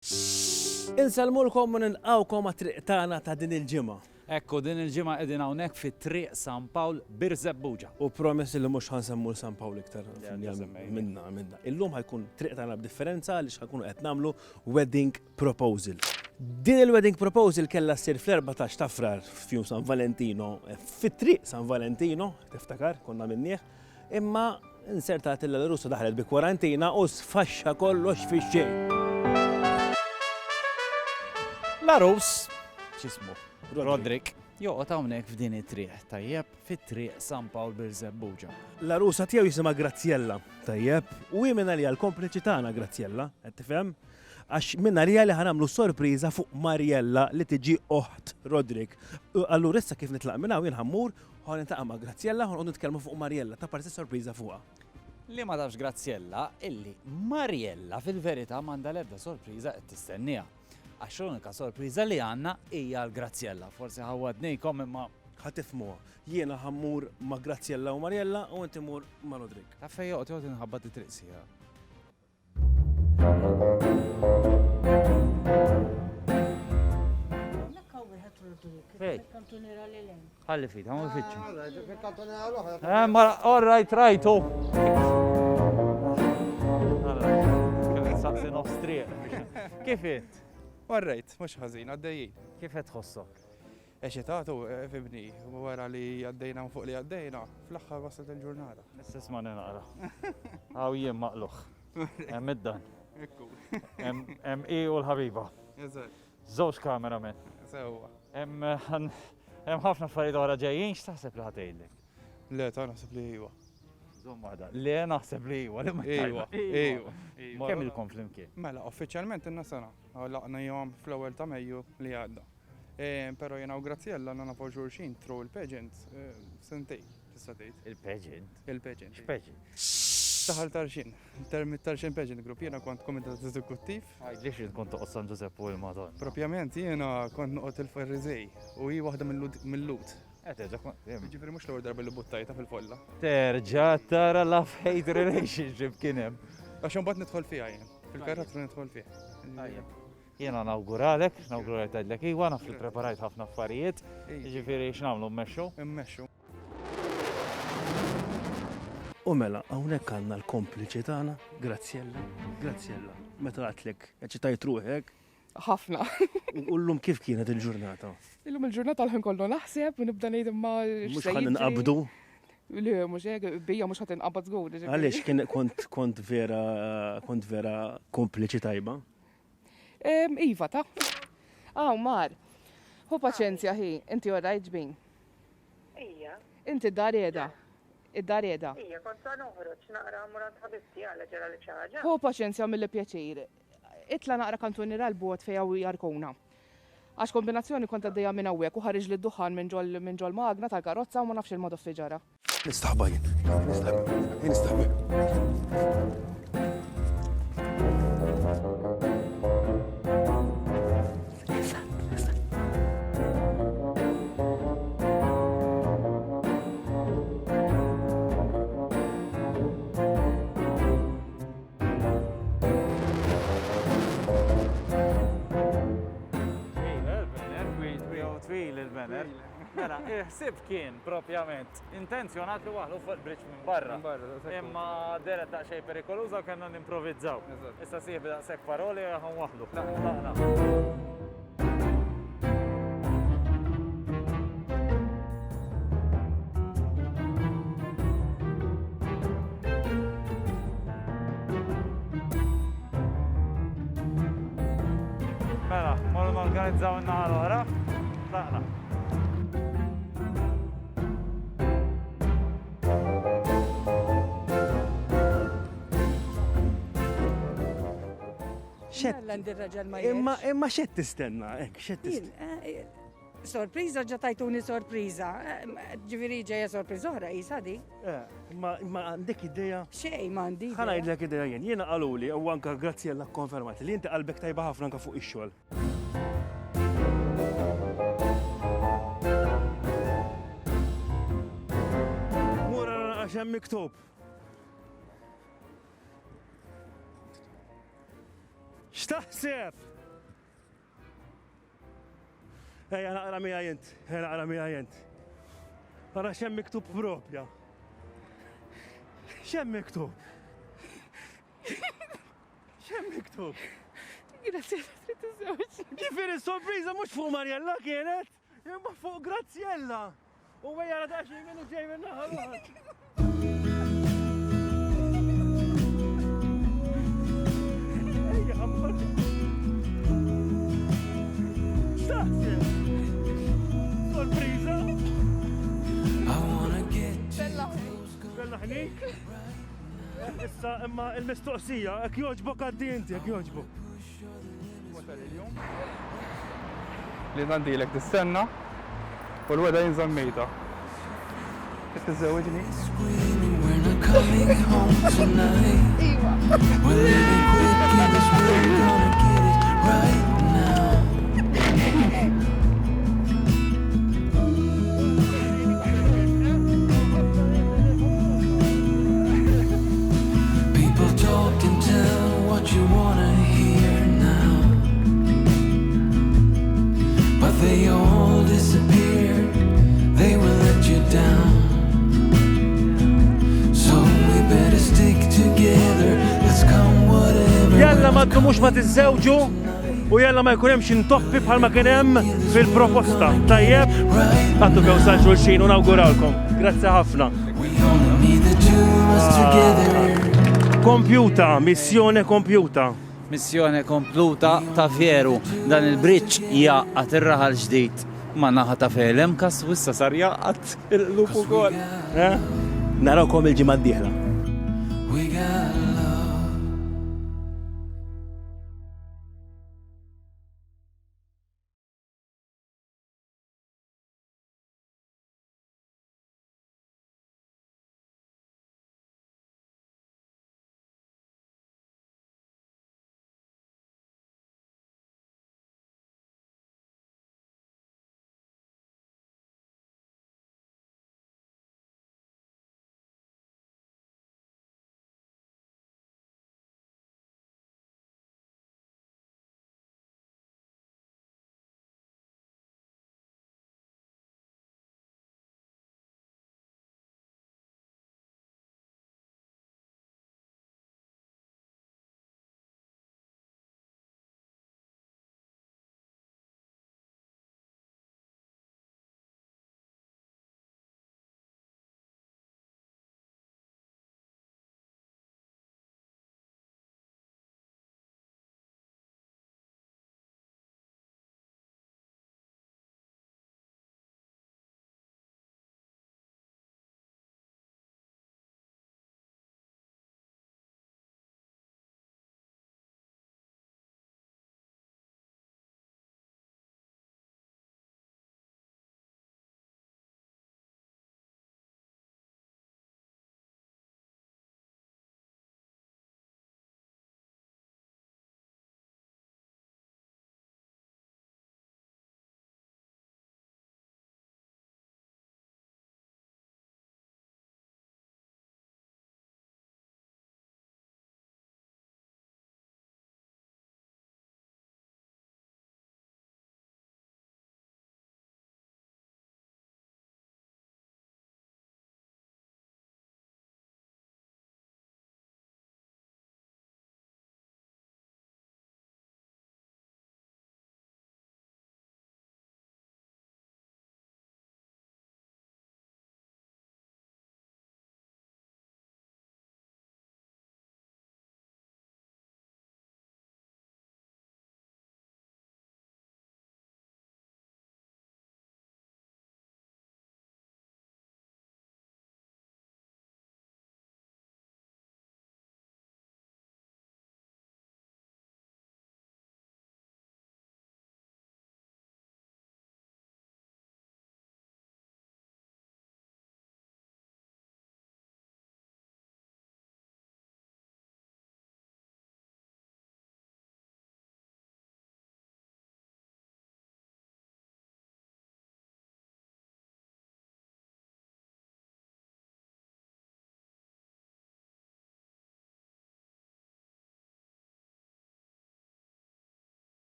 Insalmulkom u nilqawkom għat-triq tagħna ta' din il-ġimgħa. Ekku din il-ġimgħa qegħdin hawnhekk fit-triq San Pawl Birzebbuġa. U promess li mhux ħansemmu San Pawl iktar minna. minna. Illum ħajkun triq tagħna b'differenza għaliex ħakunu qed nagħmlu wedding proposal. Din il-wedding proposal kellha ssir fl-14 ta' frar f'jum San Valentino, fit-triq San Valentino, tiftakar, konna minnieh, imma insertat l-russa daħlet bi kwarantina u sfaxxa kollox fix-xejn. L-arus, ċismu, Rodrik, joqgħod hawnhekk f'din it-triq, tajjeb fit-triq San Pawl Birzebbuġa. L-arusa tiegħu jisimha Graziella, tajjeb, u hi minna li għall-kompliċi tagħna Graziella, qed tifhem? Għax minna li ħanamlu sorpriża fuq Mariella li tiġi oħt Rodrik. Allura issa kif nitlaq minn hawn jien ħammur, ħon niltaqa' ma' Graziella ħon nitkellmu fuq Mariella ta' parti sorpriża fuqha. Li ma tafx Graziella, illi Mariella fil-verità m'għandha l-ebda sorpriża qed tistennija. Għax l-unika sorpriża li għandna hija l-Graziella. Forsi ħawadnejkom imma ħatifmuha. Jiena ħammur ma' Graziella u Mariella u inti mur ma' Rodrik. ta' fejn joqgħod inħabbat it-triq sija. Ħalli fit, għamu fitxu. All right, rajtu. Saqsi nofs triq. Kif int? Warrejt, mux ħazin, għaddejjien. Kif qed tħossok? Eċetatu, fibni, wara li għaddejna fuq li għaddejna, fl-axħar waslet il-ġurnata. Nistis ma naqra. Għaw jien maqluħ. Hemm id-dan. Hemm i u l-ħabiba. Żewġ kameramen. Sewa. Hemm ħafna affarijiet wara ġejjin, x'taħseb li ħatgħidlek? Le, ta' naħseb li iwa. Żomma da. Le naħseb li iwa, li ma Iwa. Kemm ilkom flimkien? Mela, uffiċjalment inna sena. Laqna jom fl-ewwel ta' Mejju li għadda. Pero jena u Graziella għanna nafu xulxin tru il-pageant sentej, tista' tgħid. Il-pageant? Il-pageant. X'pageant? Taħal tarxin. Tarxin pageant group, jena kont komitat eżekuttiv. Għajdlix kont toqgħod San Giuseppe u il-Madonna. Propjament jena kont noqgħod il-Farriżej u hi waħda mill-lut. Ġifiri mux l-ewwel darba li buttajta fil-folla. Terġa' tara love-hate relationship kien hemm. Għax imbagħad nidħol fiha jien. Fil-karattru nidħol fiha. Jiena nawguralek tgħidlek iwa naf li preparajt ħafna affarijiet, jiġifieri x'nagħmlu mmexxu? Immexxu. U mela, hawnhekk għandna l-kompliċi tagħna, Graziella. Graziella, meta għatlek, eċitajt ruħek. ħafna. U llum kif kienet il-ġurnata? Illum il-ġurnata l-ħin kollu naħseb u nibda ngħid imma Mhux ħan inqabdu? Le, mhux hekk, bija mhux ħadd inqabad żgur. Għaliex kien kont vera kompliċi tajba? Iva ta' Mar, hu paċenzja hi, inti orajt ġbin. Ija. Inti id-dareda. Id-dareda. Ija, kont sa noħroġ naqra murat ħabisti għala ġara li ċaġa. Hu paċenzja mill pjaċir. Itla naqra kantunira l-bot fejja u jarkuna. Għax kombinazzjoni kont għaddejja minn hawnhekk u ħareġ li d-duħan minn ġol magna tal-karozza u ma nafx il-modu fiġara. Nistaħba jien. Nistaħba. Mela, ħsib kien propjament intenzjonat li waħlu fuq il-bridge minn barra. Imma deret daqsxejn perikoluża u kellna nimprovizzaw. Issa sieħ daqshekk paroli ħan waħlu. Mela, morru norganizzaw in-naħa l-oħra. Tlaqna. Imma xed tistenna, xed tistenna. Sorpriza ġatajtuni sorpriza. Ġifiri ġeja sorpriza oħra jisadi. Ma għandek ideja? Xej mandi. Ħana jidlek ideja jien. Jiena qaluli u anka Graziella konfermati li inti qalbek tajba ħafna anka fuq ix-xogħol. Mura għax hemm miktub. X'taħseb? Ejja naqra miegħi int, naqra miegħi int. Ara x'hemm miktub propja. X'hemm miktub? X'hemm miktub? Grazie, trid iżewġ. Ġifieri s-sorpriża mhux fuq Marjella kienet, imma fuq Grazzjella. U ejja ra daqsxejn minnu ġej minn naħa l-oħra. Ejja ammar. X'taħseb? Sorpriża? Bella ħnik? Issa imma il-mistoqsija, jekk jogħġbok għaddi inti, jekk jogħġbok. Li ngħaddilek tistenna u l-weda jinżamm mejta. Qed tiżżewġni? We're not coming home tonight. We're living quick in this world, gonna get it right now. People talk and tell what you wanna hear now, but they all disappeared. They will let you down. Better stick together, let's come whatever. Jalla ma tkumux ma tiżżewġu u jalla ma jkun hemm xi ntoppi bħalma kien hemm fil-proposta. Tajjeb? Għattu kew sal xulxin u nawguralkom. Grazzi ħafna. We only need the two of us together. Kompjuta, missjoni kompjuta. Missjoni kompluta ta' veru dan il-bridge jaqqat ir-raħal ġdid. Ma naħa ta' felem kas wissa sar jaqqat il-lup ukoll. Narawkom il-ġimgħa d-dieħla. We got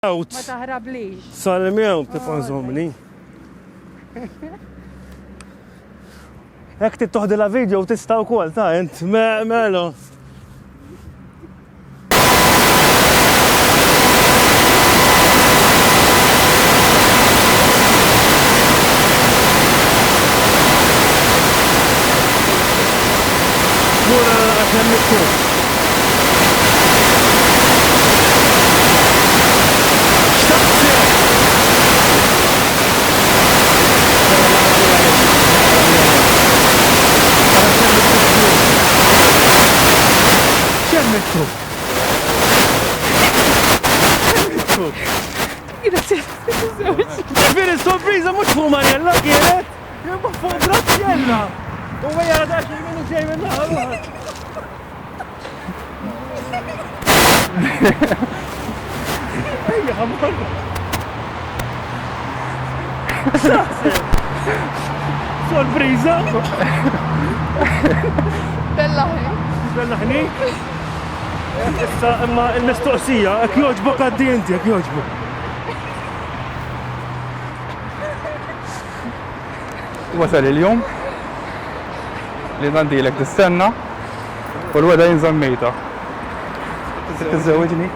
Out. Ma taħrablix. Salmew, tibqa' nżommni. Hekk tittoħdi la video tista' wkoll ta' int melo. Mura għaxem miktub. Veri sorpriza mux fuq Mariella kienet, jemma fuq Graziella. U għajja għadax il-minu ġej minna għarruħat. Ejja għamarra. Sorpriza. Bellaħni. Issa imma il-mistoqsija, ek joġbok għaddi inti, ek joġbok. Wasal il-jum li nandilek tistenna u l-weda jinżamm mejta. Tiżewġni?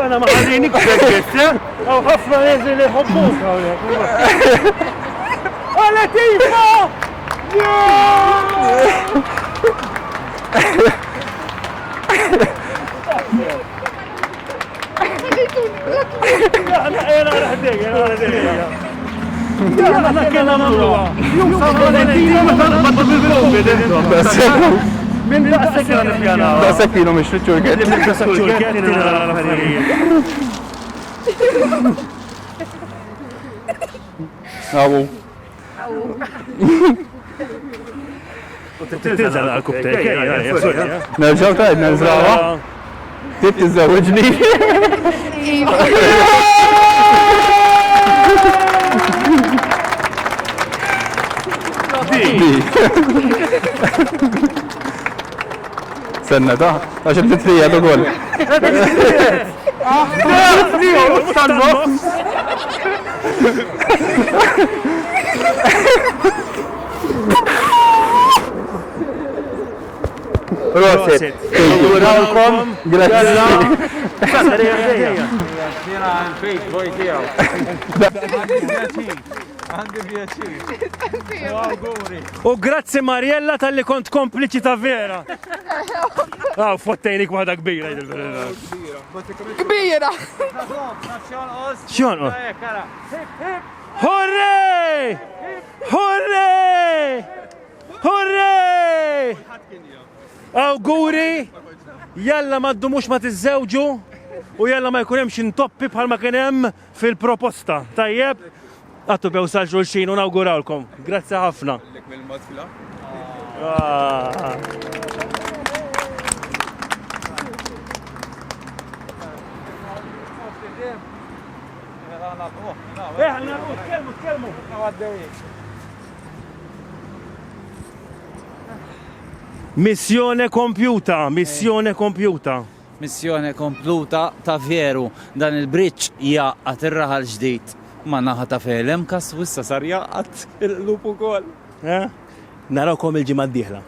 Għana maħalini kħedġet, għaw ħafna nizli li ħobbuk għawlek. Għale tifa! Għana kena namluwa. Jum sa' Valentino ma tal-qaddu bil-Covid. Min daqsek għana pjana. Daqsek kienu miex ċurket. Daqsek ċurket l-affarijiet. Għawu. Tinżel għal-kubtek. Nerġaw ta' id nerżawa. Tib tiżewġni. Senna ta' għaxem titrija tu għol. Roset. Għawkom. Grazie. Jena għal-fejt boj tijaw. Għandi vjaċir. U grazzi Mariella tal-li kont kompliċi ta' vera. Għaw, fottejnik waħda kbira. Kbira! Xjon? Hurray! Hurray! Hurray! Awguri! Jalla ma d-dumux ma tizzewġu u jalla ma jkun hemmx intoppi bħalma kien hemm fil-proposta. Tajjeb? Għattu bew sal-ġulxin u nawgurawlkom. Grazzi ħafna. Tkellmu. Missjoni kompjuta. Missjoni kompluta ta' veru dan il-bridge jaqqat ir-raħal ġdid. Ma naħa ta' felem kas wissa sar jaqqat il-lupu kol. Narawkom il-ġimgħa d-dieħla.